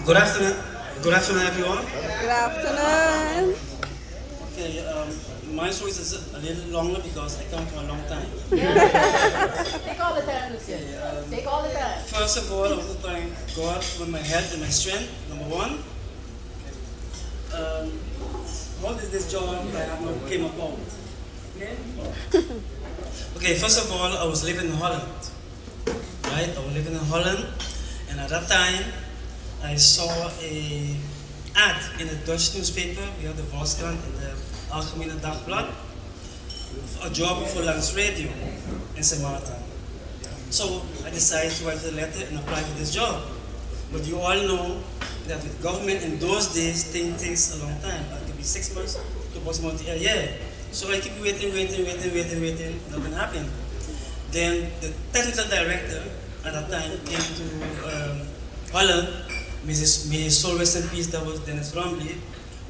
Good afternoon. Good afternoon, everyone. Good afternoon. Okay, my story is a little longer because I come from a long time. Take all the time, Lucian. Take all the time. First of all, I want to thank God for my health and my strength. Number one. Um, how did this job I have now came about? Okay. Okay. First of all, I was living in Holland. Right, I was living in Holland, and at that time, I saw a ad in a Dutch newspaper. We have the Volkskrant and the Algemene Dagblad. A job for Langs Radio in St. Martin. So I decided to write a letter and apply for this job. But you all know that with government in those days, things takes a long time. It could be 6 months to possibly a year. So I keep waiting, nothing happened. Then the technical director at that time came to Holland. May soul rest in peace, that was Dennis Romley,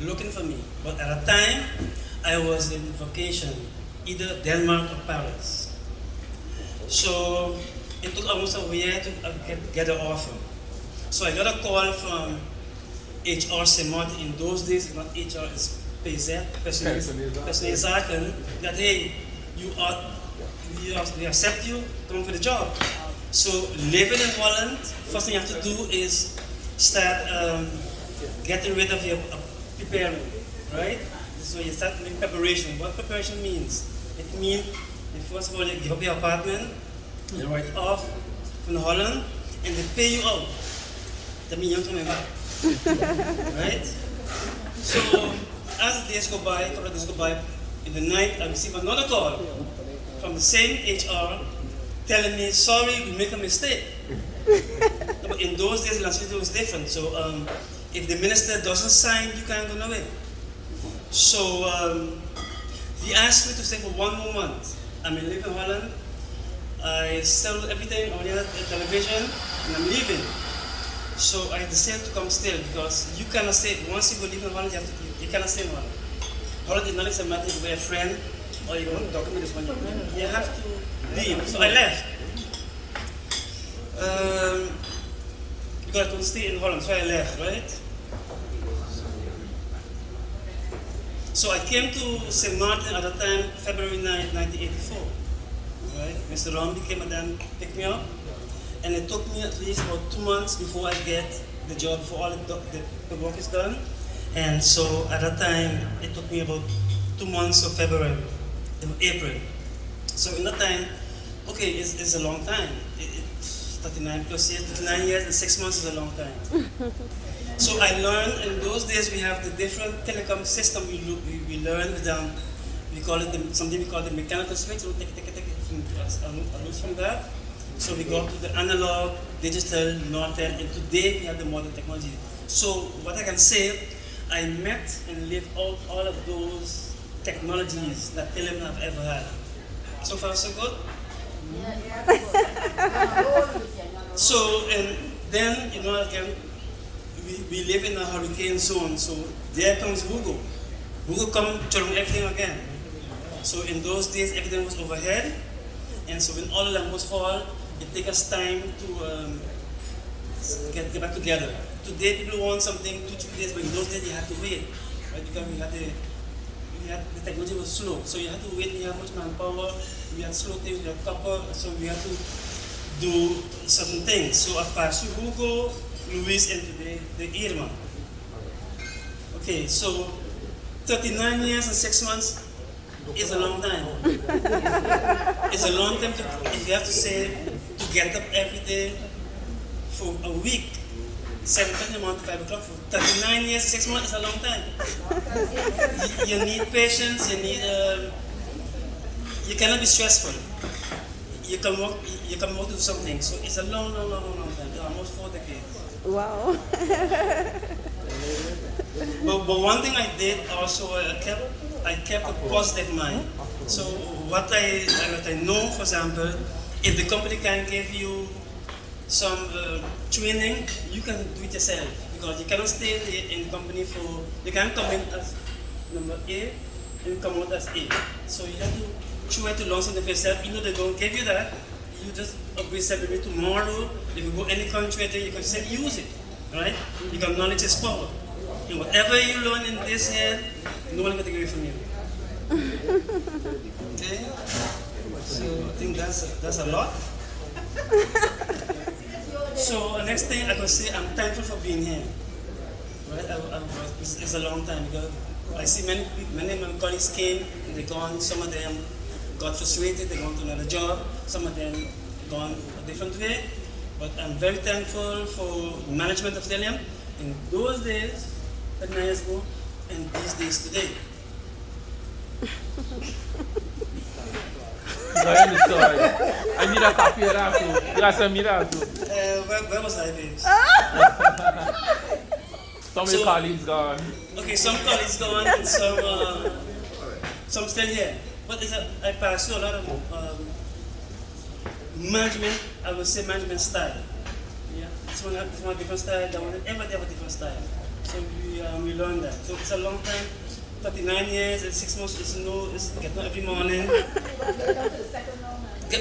looking for me. But at that time, I was in vacation, either Denmark or Paris. So it took almost a year to get an offer. So I got a call from HR St. Martin. In those days, it's not HR, it's PZ, Personeel Zaken, that hey, we accept you, come for the job. So living in Holland, first thing you have to do is start getting rid of your preparing, right? So you start doing preparation. What preparation means? It means, first of all, you give up your apartment, you write off from Holland, and they pay you out. That means you're coming back, right? So as the days go by, a couple of days go by, in the night I receive another call from the same HR telling me, sorry, we make a mistake. But in those days, it was different. So if the minister doesn't sign, you can't go nowhere. So he asked me to stay for 1 more month. I'm in living in Holland. I sell everything on the television, and I'm leaving. So I decided to come still because you cannot stay. Once you go live in Holland, you cannot stay in Holland. Holland is not a matter if you're a friend or you want to document this one. You have to leave. So I left. Because I couldn't stay in Holland, so I left, right? So I came to St. Martin at the time, February 9, 1984. Right? Mr. Romney came and then picked me up. And it took me at least about 2 months before I get the job, before all the work is done. And so at that time, it took me about 2 months of February, April. So in that time, okay, it's a long time. It's 39 plus years, 39 years and 6 months is a long time. So I learned, in those days we have the different telecom system we learned with them. We call it, something we call the mechanical switch, so take a loose from that. So we go to the analog, digital, Nortel, and today we have the modern technology. So what I can say, I met and lived out all of those technologies that Telem have ever had. So far so good? So, and then, you know, again, we live in a hurricane zone, so there comes Hugo. Hugo come during everything again. So in those days, everything was overhead, and so when all the lamps fall, it takes us time to get back together. Today, people want something 2-3 days, but in those days, you have to wait, right? Because the technology was slow, so you had to wait. We have much manpower. We had slow things. We had copper, so we had to do certain things. So I've passed you Hugo, Luis, and today the Irma. Okay, so 39 years and 6 months is a long time. It's a long time if you have to say to get up every day for a week, 7:30 to 5 o'clock for 39 years, 6 months is a long time. You need patience, you cannot be stressful. You can work to do something. So it's a long time, almost 4 decades. Wow. But one thing I did also, I kept a positive mind. So what I know, for example, if the company can give you some training, you can do it yourself because you cannot stay in the company for. You can't come in as number A and come out as A. So you have to try to learn something for yourself. Even though they don't give you that, you just upgrade separately tomorrow. If you go any country, then you can still use it. Right? Because knowledge is power. And whatever you learn in this head, no one can take away from you. Okay? So I think that's a lot. So the next thing I could say, I'm thankful for being here. Right? It's a long time because I see many of my colleagues came and they gone. Some of them got frustrated, they gone to another job. Some of them gone a different way. But I'm very thankful for management of Telium in those days, 39 years ago, and these days today. Go ahead, sorry. I need a copy of that too. You got some me that too. Where was I, babes? Some of your colleagues gone. Okay, some colleagues gone and some still here. But I pass through a lot of management, I would say management style. Yeah, this one different style, that one, everybody have a different style. So we learn that. So it's a long time, 39 years and 6 months, it's get up every morning.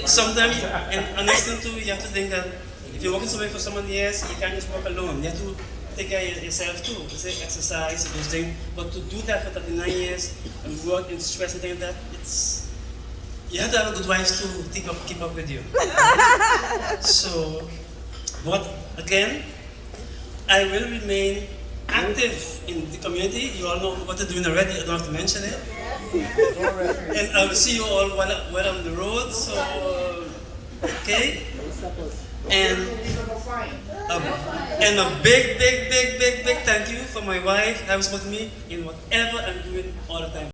Sometimes, and next thing too, you have to think that if you're working somewhere for so many years, you can't just work alone. You have to take care of yourself too. You say exercise, those things. But to do that for 39 years and work and stress and things like that, you have to have a good wife to keep up with you. So, but again, I will remain active in the community. You all know what I'm doing already, I don't have to mention it. And I will see you all while on the road, so, okay? And a big thank you for my wife that was with me in whatever I'm doing all the time.